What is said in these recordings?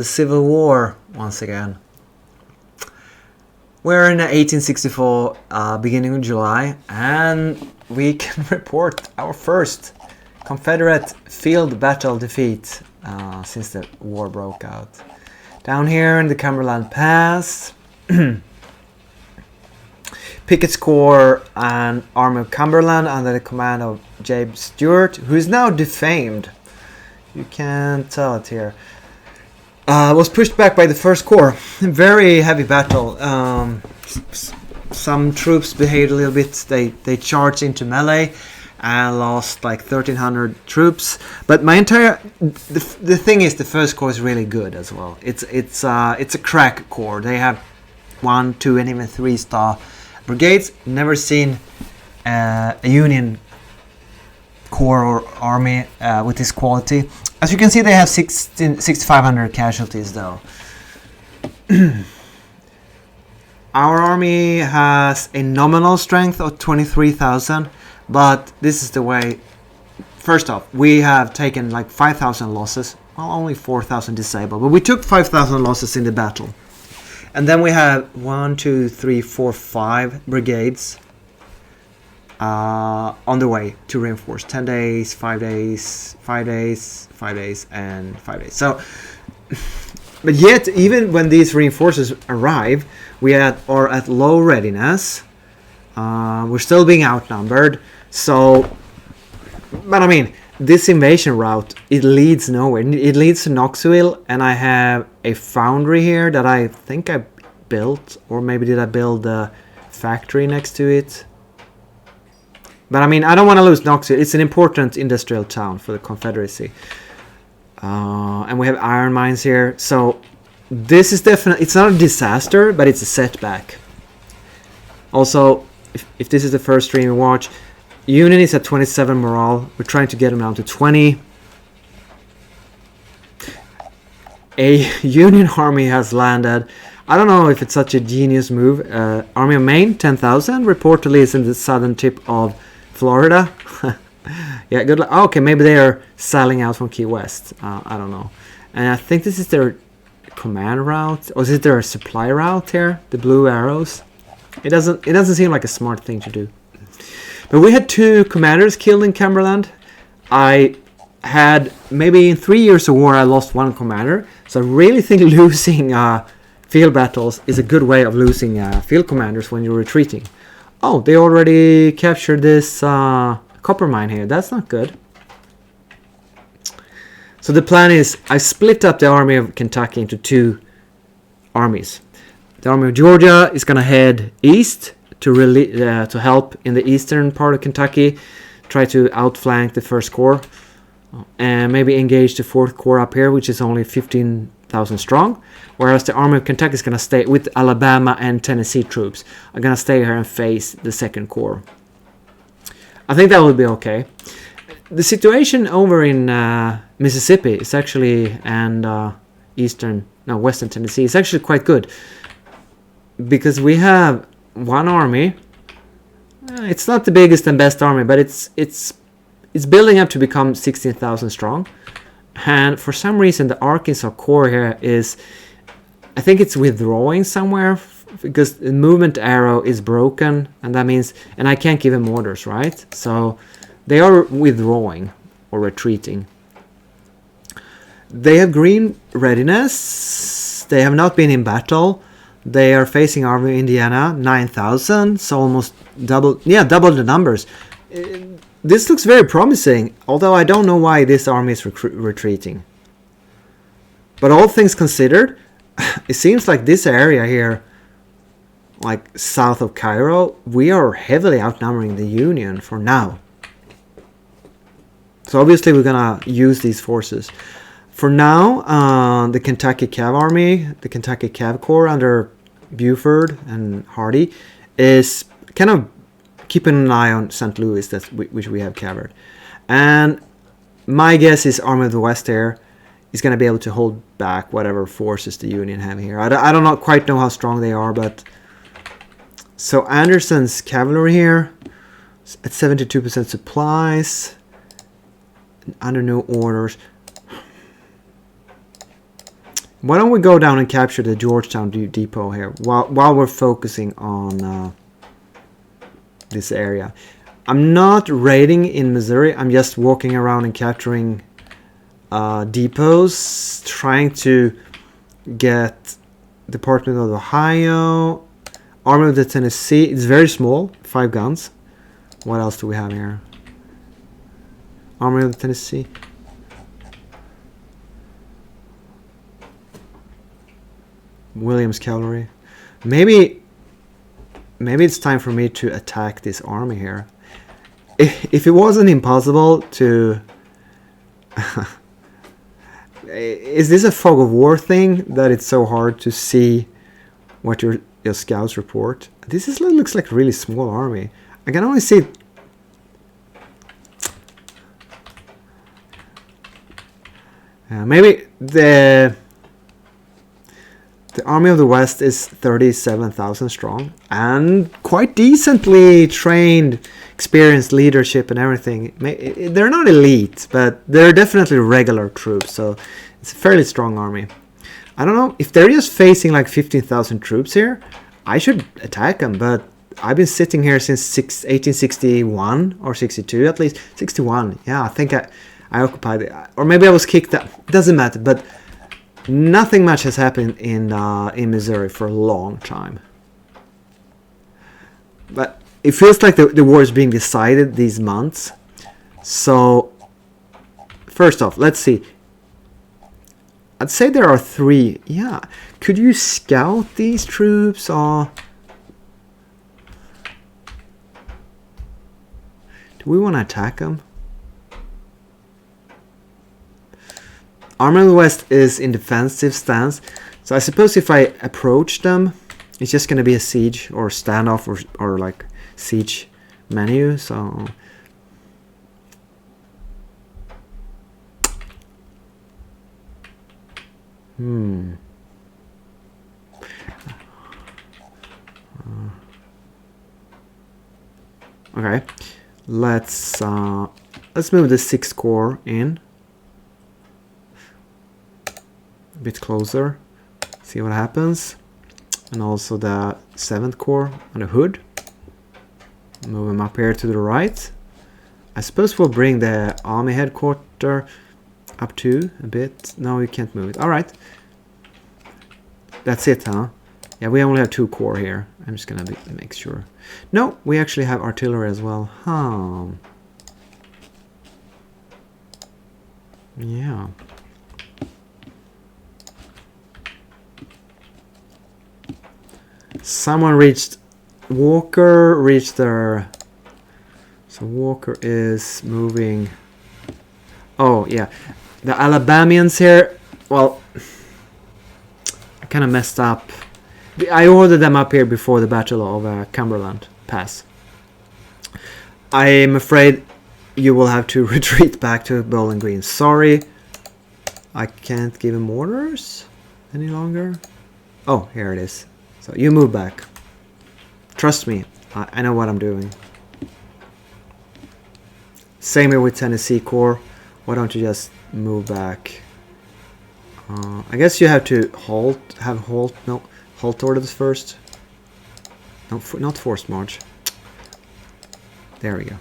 The Civil War once again. We're in 1864, beginning of July, and we can report our first Confederate field battle defeat since the war broke out. Down here in the Cumberland Pass, Pickett's Corps and Army of Cumberland under the command of James Stewart, who is now defamed. You can't tell it here. Was pushed back by the First Corps. Very heavy battle. Some troops behaved a little bit. They charged into melee and lost like 1,300 troops. But the thing is, the First Corps is really good as well. It's a crack corps. They have 1, 2, and even 3-star brigades. Never seen a Union corps or army with this quality. As you can see, they have 6,500 casualties though. Our army has a nominal strength of 23,000, but this is the way. First off, we have taken like 5,000 losses. Well, only 4,000 disabled, but we took 5,000 losses in the battle. And then we have 1, 2, 3, 4, 5 brigades on the way to reinforce. 10 days, 5 days, 5 days, 5 days, and 5 days. So, but yet, even when these reinforcements arrive, we are at low readiness. We're still being outnumbered. So, but I mean, this invasion route, it leads nowhere. It leads to Knoxville, and I have a foundry here that I think I built, or maybe did I build a factory next to it? But I mean, I don't want to lose Knoxville. It's an important industrial town for the Confederacy. And we have iron mines here. So this is definitely, it's not a disaster, but it's a setback. Also, if this is the first stream you watch, Union is at 27 morale. We're trying to get them down to 20. A Union army has landed. I don't know if it's such a genius move. Army of Maine, 10,000. Reportedly is in the southern tip of Florida. Yeah, good luck. Oh, okay, maybe they are sailing out from Key West. I don't know. And I think this is their command route. Or is it their supply route here? The blue arrows. It doesn't seem like a smart thing to do. But we had 2 commanders killed in Cumberland. I had, maybe in 3 years of war, I lost 1 commander. So I really think losing field battles is a good way of losing field commanders when you're retreating. Oh, they already captured this copper mine here. That's not good. So the plan is, I split up the Army of Kentucky into 2 armies. The Army of Georgia is going to head east to help in the eastern part of Kentucky, try to outflank the First Corps, and maybe engage the Fourth Corps up here, which is only 15,000 strong, whereas the Army of Kentucky is going to stay with Alabama and Tennessee troops. Are going to stay here and face the Second Corps. I think that will be okay. The situation over in Mississippi is actually, and western Tennessee is actually quite good, because we have 1 army. It's not the biggest and best army, but it's building up to become 16,000 strong. And for some reason, the Arkansas Corps here is, I think it's withdrawing somewhere, because the movement arrow is broken, and that means, and I can't give them orders, right? So they are withdrawing or retreating. They have green readiness. They have not been in battle. They are facing Army of Indiana, 9,000, so almost double the numbers. This looks very promising, although I don't know why this army is retreating. But all things considered, it seems like this area here, like south of Cairo, we are heavily outnumbering the Union for now. So obviously we're gonna use these forces. For now, the Kentucky Cav Army, the Kentucky Cav Corps under Buford and Hardee, is kind of keeping an eye on St. Louis, which we have covered. And my guess is Army of the West here is going to be able to hold back whatever forces the Union have here. I don't quite know how strong they are, but... So Anderson's cavalry here at 72% supplies, under no orders. Why don't we go down and capture the Georgetown depot here while we're focusing on this area. I'm not raiding in Missouri. I'm just walking around and capturing depots, trying to get Department of Ohio, Army of the Tennessee. It's very small, 5 guns. What else do we have here? Army of the Tennessee. Williams Cavalry. Maybe it's time for me to attack this army here. If it wasn't impossible to... Is this a fog of war thing that it's so hard to see what your scouts report? This looks like a really small army. I can only see... maybe the Army of the West is 37,000 strong and quite decently trained, experienced leadership and everything. They're not elite, but they're definitely regular troops, so it's a fairly strong army. I don't know, if they're just facing like 15,000 troops here, I should attack them, but I've been sitting here since 1861 or 62 at least. 61, yeah, I think I occupied it. Or maybe I was kicked out, it doesn't matter, but nothing much has happened in Missouri for a long time. But it feels like the war is being decided these months. So, first off, let's see. I'd say there are 3. Yeah. Could you scout these troops? Or do we want to attack them? Army of the West is in defensive stance, so I suppose if I approach them, it's just going to be a siege or standoff or like siege menu. So okay, let's move the 6th Corps in. A bit closer, see what happens, and also the 7th Corps on the hood. Move them up here to the right. I suppose we'll bring the army headquarters up too a bit. No, you can't move it. All right, that's it, huh? Yeah, we only have 2 corps here. I'm just gonna make sure. No, we actually have artillery as well, huh? Yeah. Someone reached... Walker reached there. So Walker is moving... Oh, yeah. The Alabamians here... Well... I kind of messed up. I ordered them up here before the Battle of Cumberland Pass. I'm afraid you will have to retreat back to Bowling Green. Sorry. I can't give him orders any longer. Oh, here it is. So you move back. Trust me, I know what I'm doing. Same here with Tennessee Corps. Why don't you just move back? I guess you have to halt orders first. No, not forced march. There we go.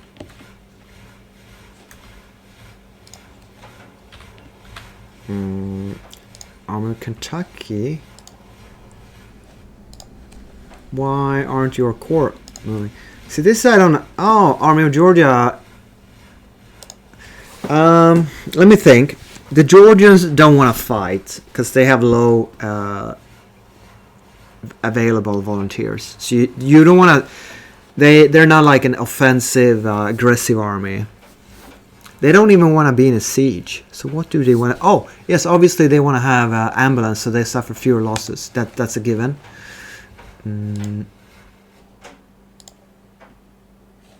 Army of Kentucky. Why aren't your corps moving? See, this I don't know. Oh, Army of Georgia. Let me think. The Georgians don't want to fight because they have low available volunteers. So you don't want to. They're not like an offensive, aggressive army. They don't even want to be in a siege. So what do they want to... Oh, yes, obviously they want to have ambulance, so they suffer fewer losses. That's a given.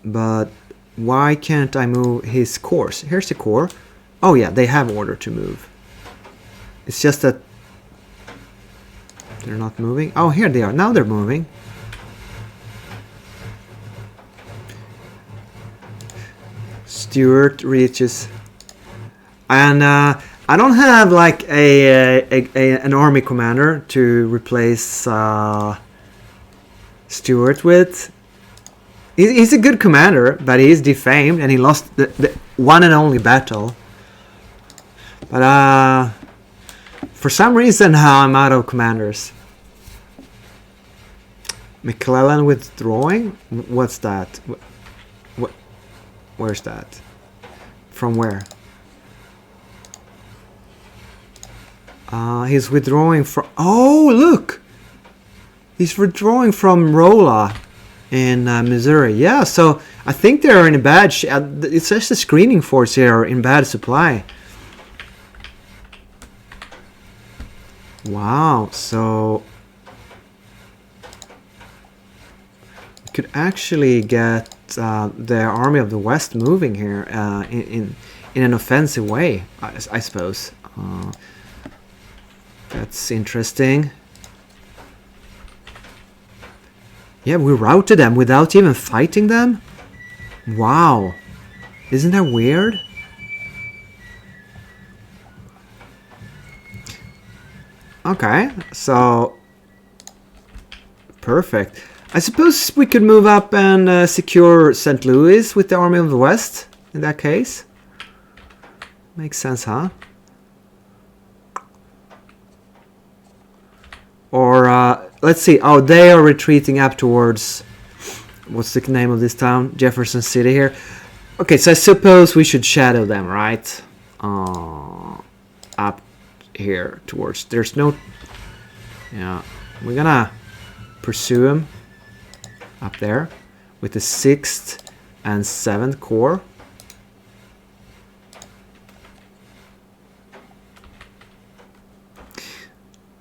But why can't I move his corps? Here's the corps. Oh yeah, they have order to move. It's just that they're not moving. Oh, here they are. Now they're moving. Stewart reaches. And I don't have like an army commander to replace Stuart with. He's a good commander, but he's defamed and he lost the one and only battle. But for some reason now I'm out of commanders. McClellan withdrawing? What's that? Where's that? From where? He's withdrawing from... Oh, look! He's withdrawing from Rolla in Missouri. Yeah, so I think they're in a bad... it says the screening force here are in bad supply. Wow, so... we could actually get the Army of the West moving here in an offensive way, I suppose. That's interesting. Yeah, we routed them without even fighting them? Wow. Isn't that weird? Okay, so... perfect. I suppose we could move up and secure St. Louis with the Army of the West, in that case. Makes sense, huh? Or, let's see. Oh, they are retreating up towards... what's the name of this town? Jefferson City here. Okay, so I suppose we should shadow them, right? Up here towards... there's no... yeah, we're gonna pursue them up there with the 6th and 7th Corps.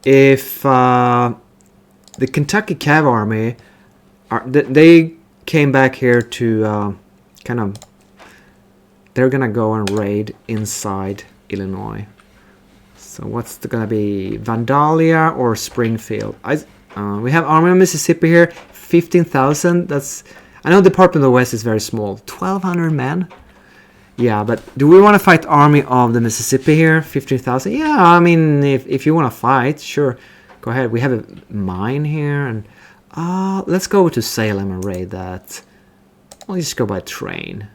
If the Kentucky Cav Army they came back here to kind of, they're gonna go and raid inside Illinois. So what's gonna be, Vandalia or Springfield? We have Army of Mississippi here, 15,000. That's, I know Department of the West is very small, 1,200 men. Yeah, but do we want to fight Army of the Mississippi here? 15,000? Yeah, I mean, if you want to fight, sure, go ahead. We have a mine here, and let's go to Salem and raid that. I'll just go by train.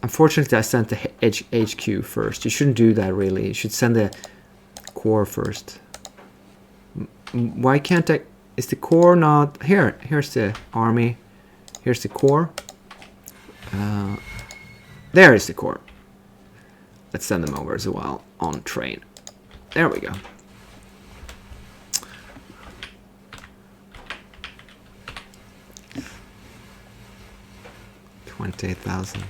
Unfortunately, I sent the HQ first. You shouldn't do that, really. You should send the Corps first. Why can't I... is the Corps not... here, here's the Army. Here's the Corps. There is the Corps. Let's send them over as well on train. There we go. $28,000.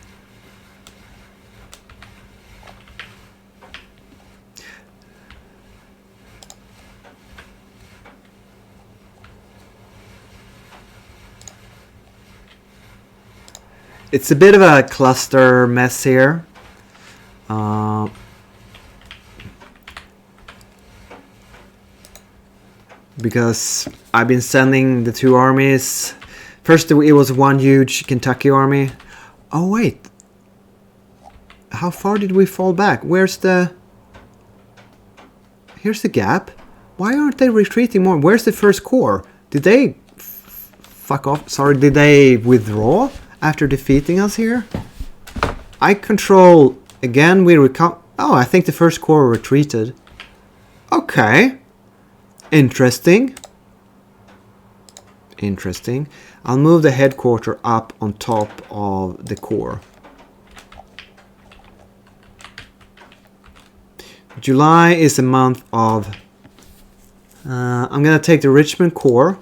It's a bit of a cluster mess here. Because I've been sending the two armies. First it was one huge Kentucky army. Oh wait. How far did we fall back? Where's the... here's the gap. Why aren't they retreating more? Where's the 1st Corps? Did they... fuck off? Sorry, did they withdraw after defeating us here? I control... again, we recount... oh, I think the 1st Corps retreated. Okay. Interesting. Interesting. I'll move the headquarters up on top of the Corps. July is a month of... I'm gonna take the Richmond Corps.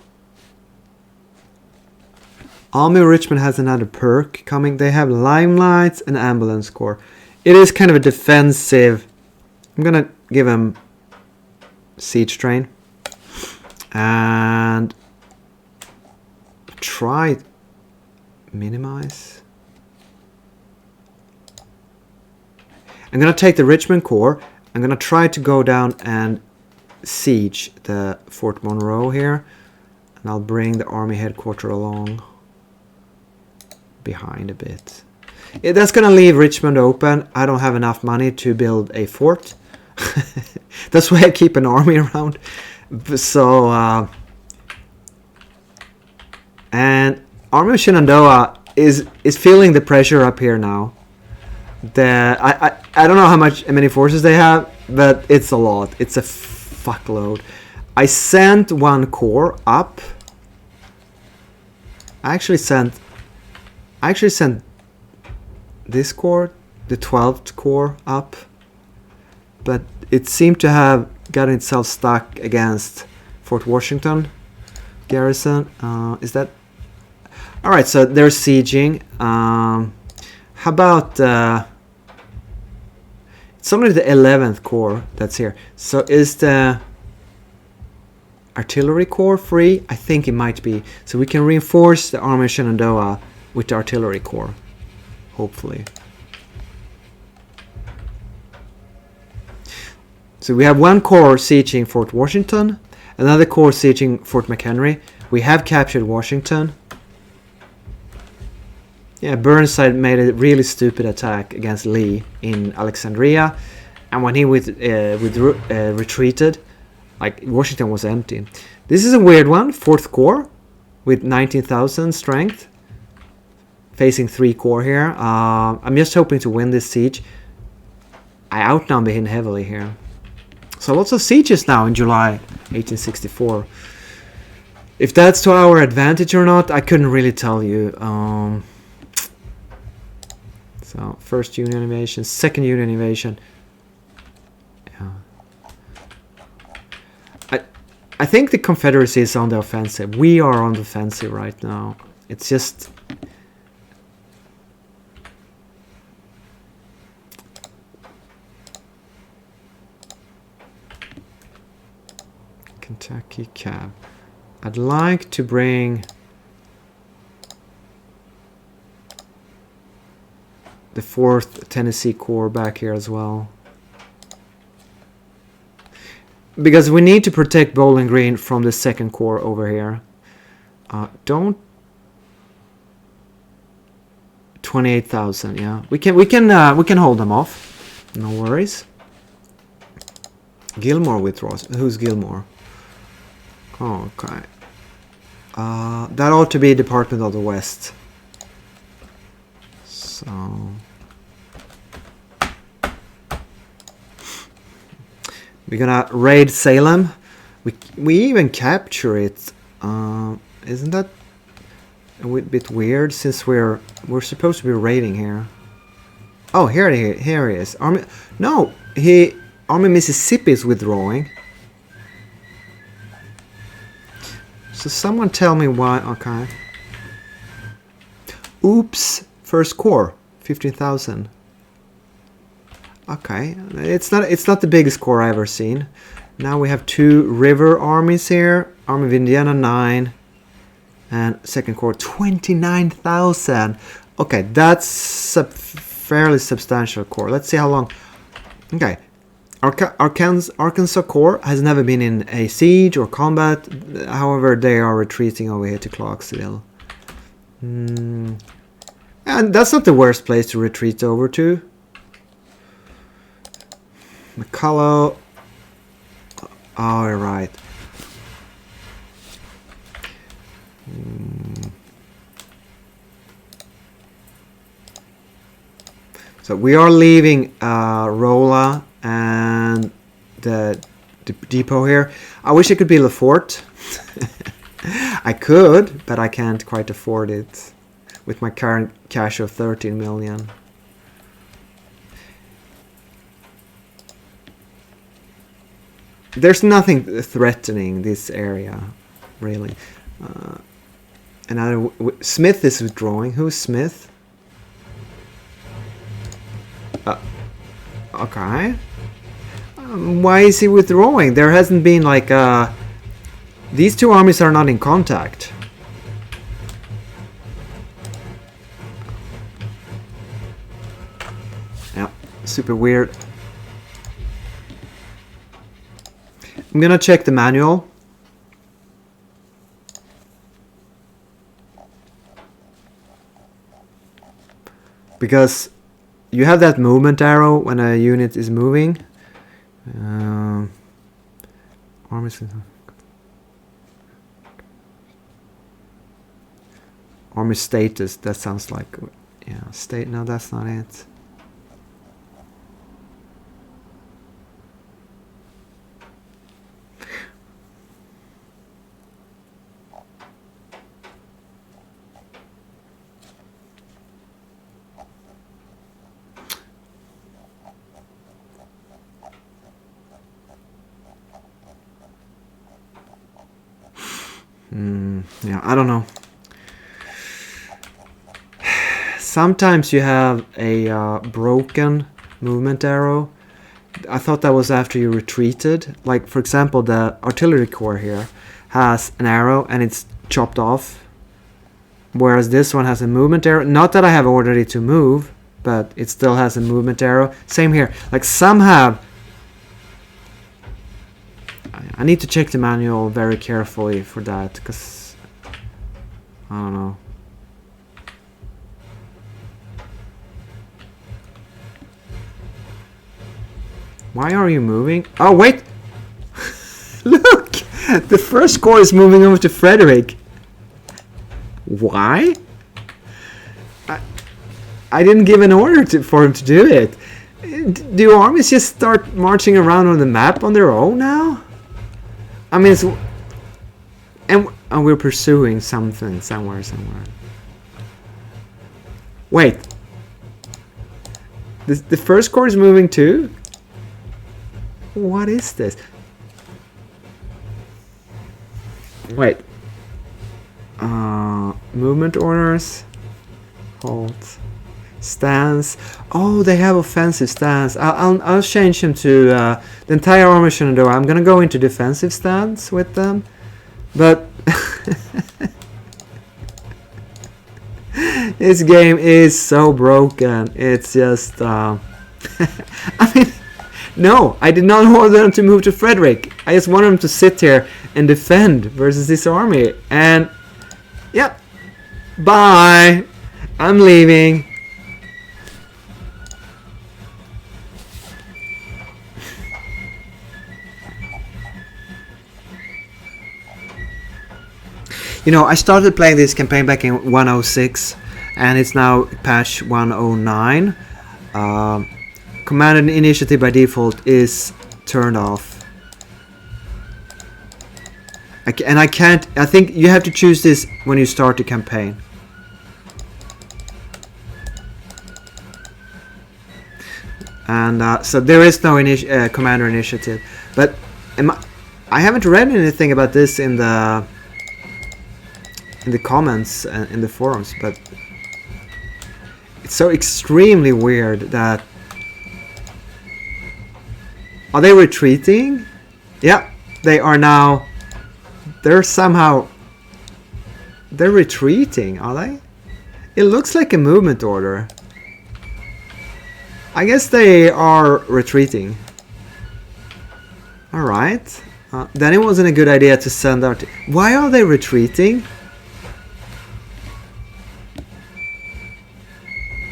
Army of Richmond has another perk coming. They have Limelights and Ambulance Corps. It is kind of a defensive... I'm gonna give them Siege Train. And... try... minimize. I'm gonna take the Richmond Corps. I'm gonna try to go down and siege the Fort Monroe here. And I'll bring the army headquarters along behind a bit. That's gonna leave Richmond open. I don't have enough money to build a fort. That's why I keep an army around. So, and Army of Shenandoah is feeling the pressure up here now. I don't know how many forces they have, but it's a lot. It's a fuckload. I sent one corps up. I actually sent this corps, the 12th corps, up, but it seemed to have gotten itself stuck against Fort Washington garrison. Is that all right? So they're sieging. How about it's only the 11th corps that's here. So is the artillery corps free? I think it might be. So we can reinforce the Army of Shenandoah with the artillery corps, hopefully. So we have one corps sieging Fort Washington, another corps sieging Fort McHenry. We have captured Washington. Yeah, Burnside made a really stupid attack against Lee in Alexandria, and when he retreated, like, Washington was empty. This is a weird one. 4th Corps with 19,000 strength, facing 3 corps here. I'm just hoping to win this siege. I outnumber him heavily here. So lots of sieges now in July 1864. If that's to our advantage or not, I couldn't really tell you. So first Union invasion, second Union invasion. Yeah. I think the Confederacy is on the offensive. We are on the offensive right now. It's just Kentucky cab. I'd like to bring the 4th Tennessee Corps back here as well, because we need to protect Bowling Green from the 2nd Corps over here. Don't 28,000. Yeah, we can hold them off. No worries. Gilmore withdraws. Who's Gilmore? Oh, okay. That ought to be Department of the West. So we're gonna raid Salem. We even capture it. Isn't that a bit weird, since we're supposed to be raiding here? Oh, here he is. Army Mississippi is withdrawing. So someone tell me why. Okay. Oops. 1st Corps, 15,000. Okay, it's not the biggest corps I've ever seen. Now we have 2 river armies here. Army of Indiana 9, and 2nd Corps 29,000. Okay, that's a fairly substantial corps. Let's see how long. Okay, Arkansas Corps has never been in a siege or combat. However, they are retreating over here to Clarksville. And that's not the worst place to retreat over to. McCullough. All right. So we are leaving Rolla and the depot here. I wish I could build a fort. I could, but I can't quite afford it with my current cash of 13 million. There's nothing threatening this area, really. Another Smith is withdrawing. Who's Smith? Okay. Why is he withdrawing? There hasn't been like these 2 armies are not in contact. Yeah, super weird. I'm gonna check the manual. because you have that movement arrow when a unit is moving. Armies. Army status. That sounds like, yeah, state. No, that's not it. Yeah, I don't know. Sometimes you have a broken movement arrow. I thought that was after you retreated. Like, for example, the artillery corps here has an arrow and it's chopped off. Whereas this one has a movement arrow. Not that I have ordered it to move, but it still has a movement arrow. Same here. Like, some have... I need to check the manual very carefully for that, because... I don't know. Why are you moving? Oh, wait! Look! The first corps is moving over to Frederick. Why? I didn't give an order for him to do it. Do armies just start marching around on the map on their own now? I mean, it's... And we're pursuing something somewhere. Wait. The first corps is moving too? What is this? Wait. Movement orders. Halt. Stance. Oh, they have offensive stance. I'll change them to the entire army Shenandoah. I'm gonna go into defensive stance with them, but this game is so broken. It's just I mean, no, I did not order them to move to Frederick. I just wanted them to sit here and defend versus this army. And yep, bye. I'm leaving. You know, I started playing this campaign back in 106, and it's now patch 109. Command and initiative by default is turned off. I can't... I think you have to choose this when you start the campaign. And so there is no commander initiative. But I haven't read anything about this in the comments and in the forums, but it's so extremely weird that... Are they retreating? Yeah, they are now. They're somehow... They're retreating, are they? It looks like a movement order. I guess they are retreating. Alright. Then it wasn't a good idea to send out... Why are they retreating?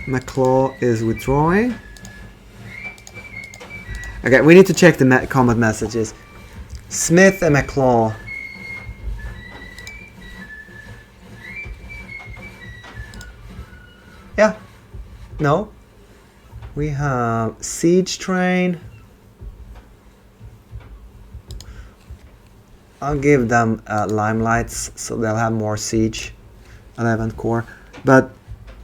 McClaw is withdrawing. Okay, we need to check the combat messages. Smith and McClaw. Yeah. No. We have siege train. I'll give them limelights so they'll have more siege. 11th Corps. But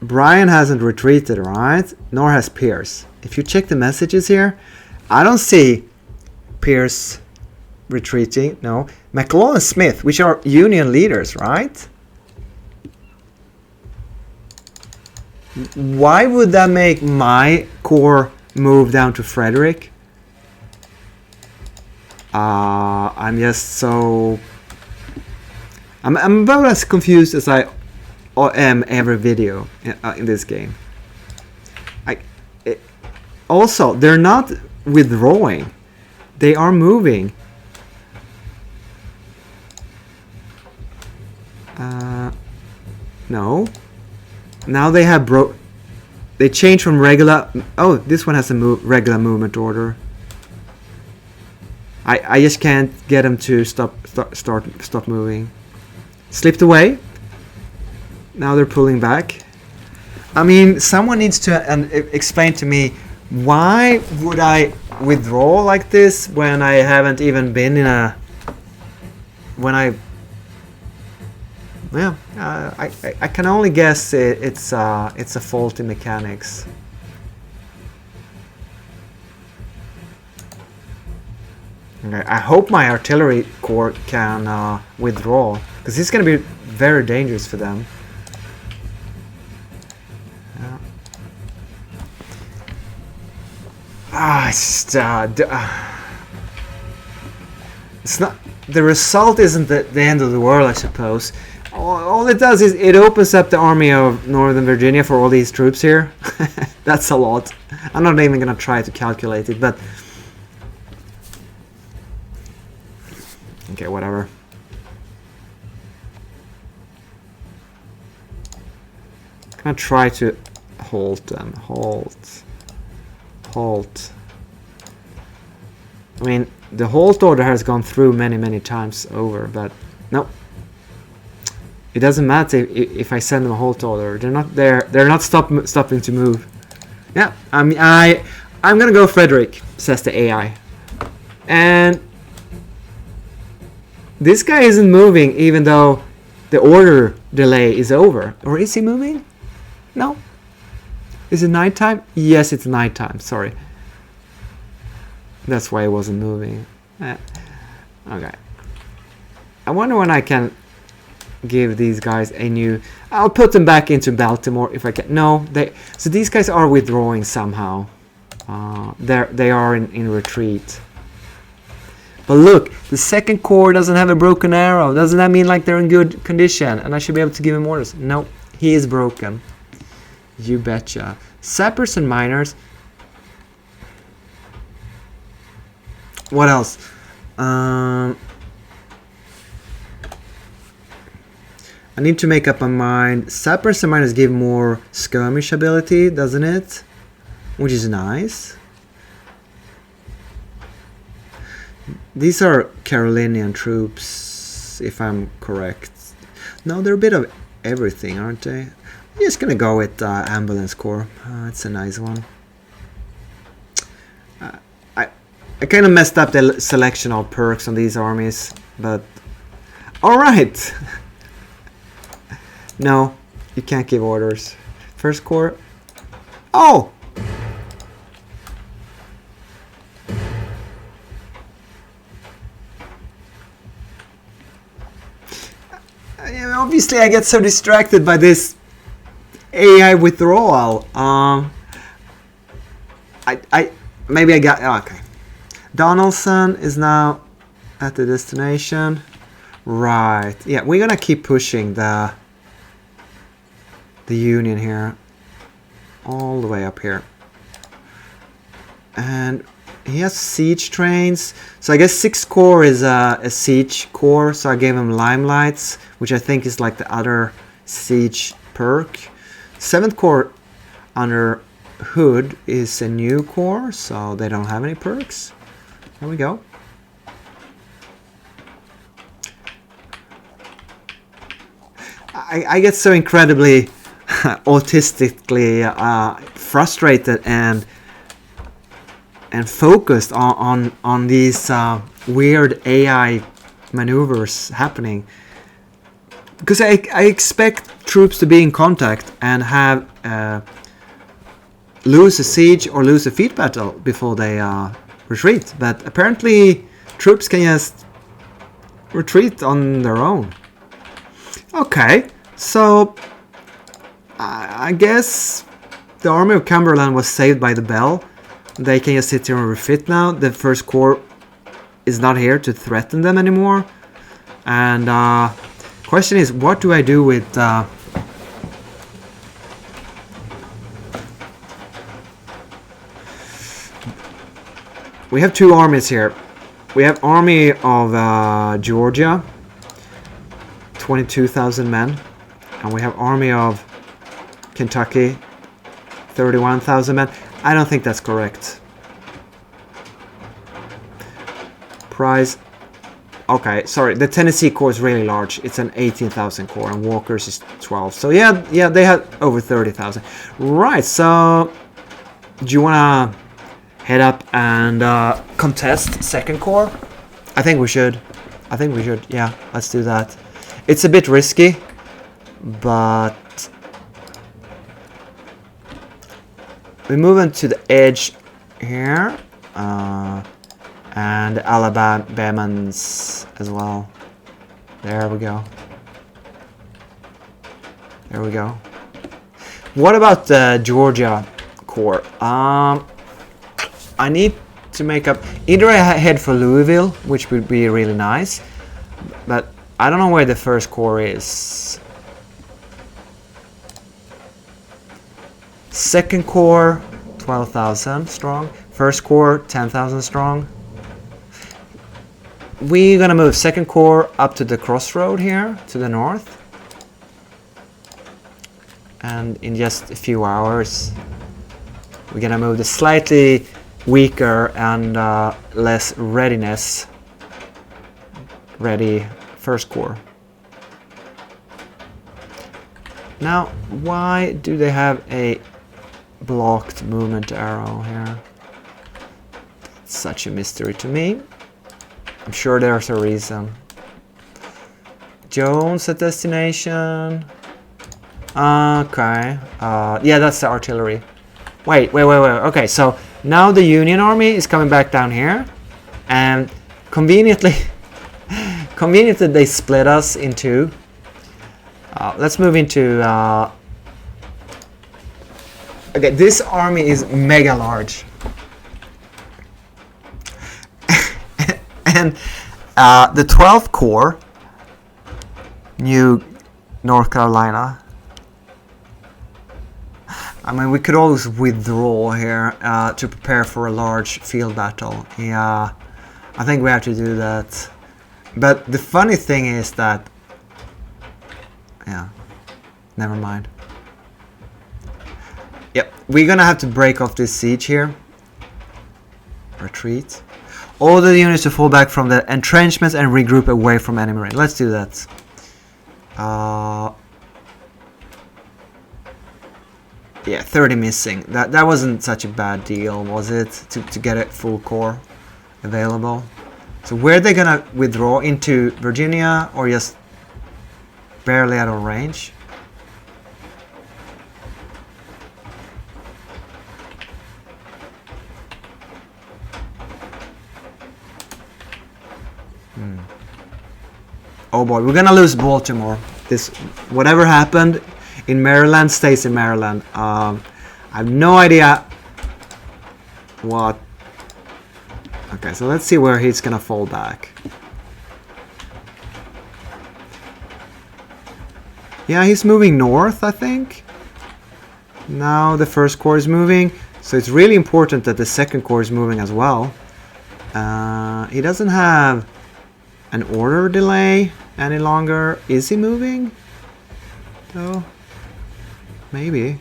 Brian hasn't retreated, right? Nor has Pierce. If you check the messages here, I don't see Pierce retreating. No. McClaw and Smith, which are Union leaders, right? Why would that make my corps move down to Frederick? I'm just so... I'm about as confused as I am every video in this game. Also, they're not withdrawing. They are moving. No. Now they have They change from regular... Oh, this one has a regular movement order. I just can't get them to stop moving. Slipped away. Now they're pulling back. I mean, someone needs to explain to me, why would I withdraw like this when I haven't even been in a... When I... Well, I can only guess it's a fault in mechanics. Okay, I hope my artillery corps can withdraw, because this is going to be very dangerous for them. It's not. The result isn't the end of the world, I suppose. All it does is it opens up the army of Northern Virginia for all these troops here. That's a lot. I'm not even gonna try to calculate it, but okay, whatever. I'm gonna try to halt them. Halt. I mean, the halt order has gone through many times over, but no. It doesn't matter if I send them a halt order. They're not there. They're not stopping to move. Yeah, I mean, I'm gonna go Frederick, says the AI, and this guy isn't moving even though the order delay is over. Or is he moving? No. Is it nighttime? Yes, it's nighttime. Sorry. That's why it wasn't moving. Okay. I wonder when I can give these guys a new... I'll put them back into Baltimore if I can. No, so these guys are withdrawing somehow. They are in retreat. But look, the second corps doesn't have a broken arrow. Doesn't that mean like they're in good condition and I should be able to give him orders? No, he is broken. You betcha. Sappers and miners. What else? I need to make up my mind. Sappers and miners give more skirmish ability, doesn't it? Which is nice. These are Carolinian troops, if I'm correct. No, they're a bit of everything, aren't they? I'm just gonna go with Ambulance Corps. It's a nice one. I kind of messed up the selection of perks on these armies, but alright! No, you can't give orders. First Corps. Oh! Obviously I get so distracted by this AI withdrawal. Maybe I got... Oh, okay. Donaldson is now at the destination. Right. Yeah, we're gonna keep pushing the Union here. All the way up here. And he has siege trains. So I guess 6th Corps is a siege corps. So I gave him Limelights, which I think is like the other siege perk. 7th Corps under Hood is a new corps, so they don't have any perks. There we go. I get so incredibly autistically frustrated and focused on these weird AI maneuvers happening, because I expect troops to be in contact and have lose a siege or lose a field battle before they retreat, but apparently troops can just retreat on their own. Okay, so I guess the army of Cumberland was saved by the bell. They can just sit here and refit now. The 1st Corps is not here to threaten them anymore. And question is, what do I do with we have two armies here. We have army of Georgia, 22,000 men, and we have army of Kentucky, 31,000 men. I don't think that's correct. Price. Okay, sorry. The Tennessee Corps is really large. It's an 18,000 Corps, and Walker's is 12. So yeah, they had over 30,000. Right. So, do you wanna head up and contest Second Corps? I think we should. Yeah, let's do that. It's a bit risky, but we move into the edge here, and Alabamans as well. There we go. What about the Georgia Corps? I need to make up. Either I head for Louisville, which would be really nice, but I don't know where the First Corps is. Second Corps, 12,000 strong. First Corps, 10,000 strong. We're gonna move Second Corps up to the crossroad here, to the north. And in just a few hours, we're gonna move the slightly weaker and less ready First Corps. Now, why do they have a blocked movement arrow here? It's such a mystery to me. I'm sure there's a reason. Jones at destination. Okay. Yeah, that's the artillery. Wait. Okay, so now the Union Army is coming back down here, and conveniently they split us in two. Let's move into. Okay, this army is mega large, and the 12th Corps, New North Carolina. I mean, we could always withdraw here to prepare for a large field battle. Yeah, I think we have to do that. But the funny thing is that... Yeah, never mind. Yep, we're gonna have to break off this siege here. Retreat. All the units to fall back from the entrenchments and regroup away from enemy range. Let's do that. Yeah, 30 missing. That wasn't such a bad deal, was it? To get a full corps available. So where are they gonna withdraw? Into Virginia, or just barely out of range? Oh boy, we're gonna lose Baltimore. Whatever happened in Maryland stays in Maryland. I have no idea what. Okay, so let's see where he's gonna fall back. Yeah, he's moving north, I think. Now the First Corps is moving, so it's really important that the Second Corps is moving as well. He doesn't have an order delay any longer. Is he moving? Though? Maybe.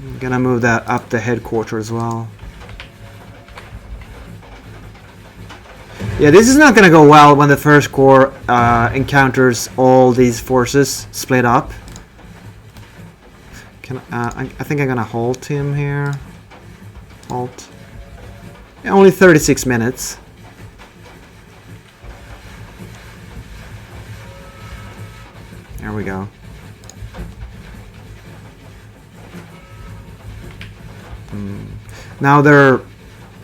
I'm gonna move that up the headquarters as well. Yeah, this is not gonna go well when the First Corps encounters all these forces split up. I think I'm gonna halt him here. Halt. Yeah, only 36 minutes. There we go. Now they're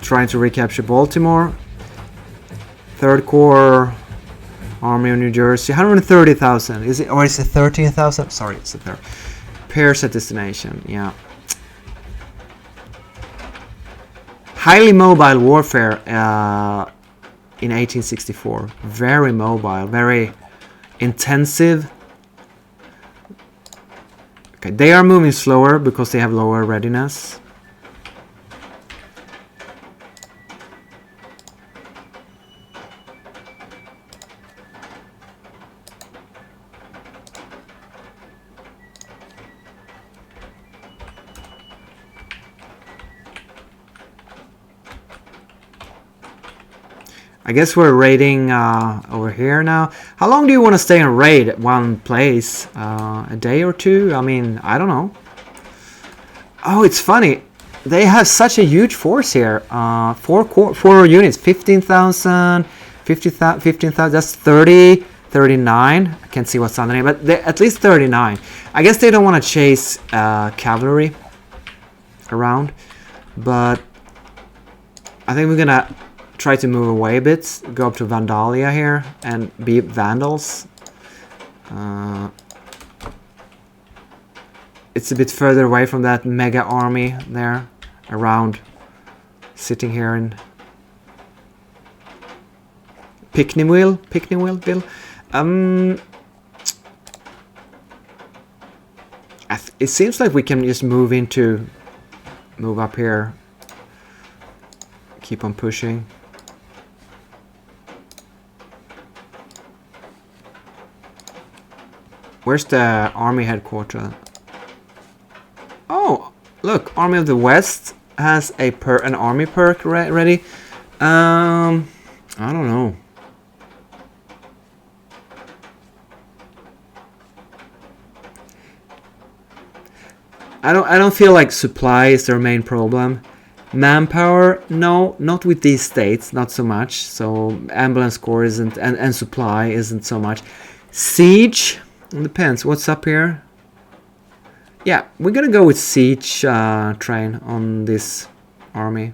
trying to recapture Baltimore. Third Corps, Army of New Jersey, 130,000. Is it, or is it 13,000? Sorry, it's a third. Pairs at destination. Yeah. Highly mobile warfare in 1864. Very mobile, very intensive. Okay, they are moving slower because they have lower readiness. I guess we're raiding over here now. How long do you want to stay and raid at one place? A day or two? I mean, I don't know. Oh, it's funny. They have such a huge force here. 4 units, 15,000, 50,000, 15,000. That's 30, 39. I can't see what's underneath, but at least 39. I guess they don't want to chase cavalry around, but I think we're gonna try to move away a bit, go up to Vandalia here and be Vandals. It's a bit further away from that mega army there, around, sitting here in Pickneyville. It seems like we can just move up here, keep on pushing. Where's the army headquarters? Oh, look, Army of the West has an army perk ready. I don't know. I don't feel like supply is their main problem. Manpower, no, not with these states, not so much. So ambulance corps isn't, and supply isn't so much. Siege, it depends. What's up here? Yeah, we're gonna go with siege train on this army,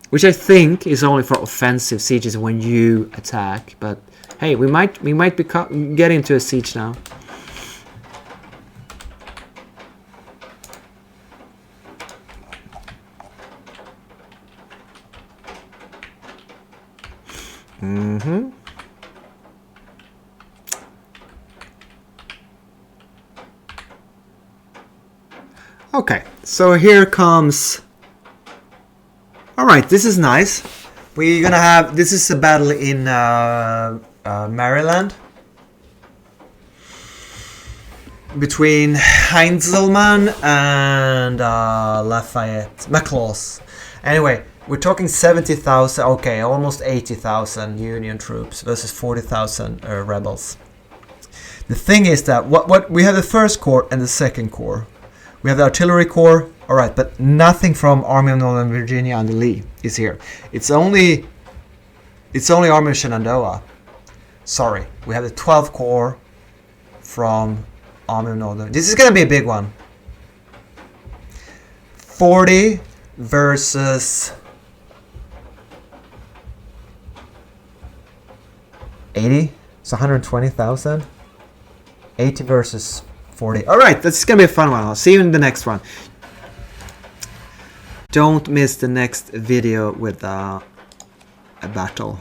which I think is only for offensive sieges when you attack. But hey, we might get into a siege now. Okay, so here comes. All right, this is nice. We're gonna have. This is a battle in Maryland between Heinzelman and Lafayette McLaws. Anyway, we're talking 70,000. Okay, almost 80,000 Union troops versus 40,000 rebels. The thing is that what we have the first corps and the second corps. We have the artillery corps, all right, but nothing from Army of Northern Virginia under Lee is here. It's only Army of Shenandoah. Sorry, we have the 12th Corps from Army of Northern. This is gonna be a big one. 40 versus 80, so 120,000. 80 versus 40. Alright, that's gonna be a fun one. I'll see you in the next one. Don't miss the next video with a battle.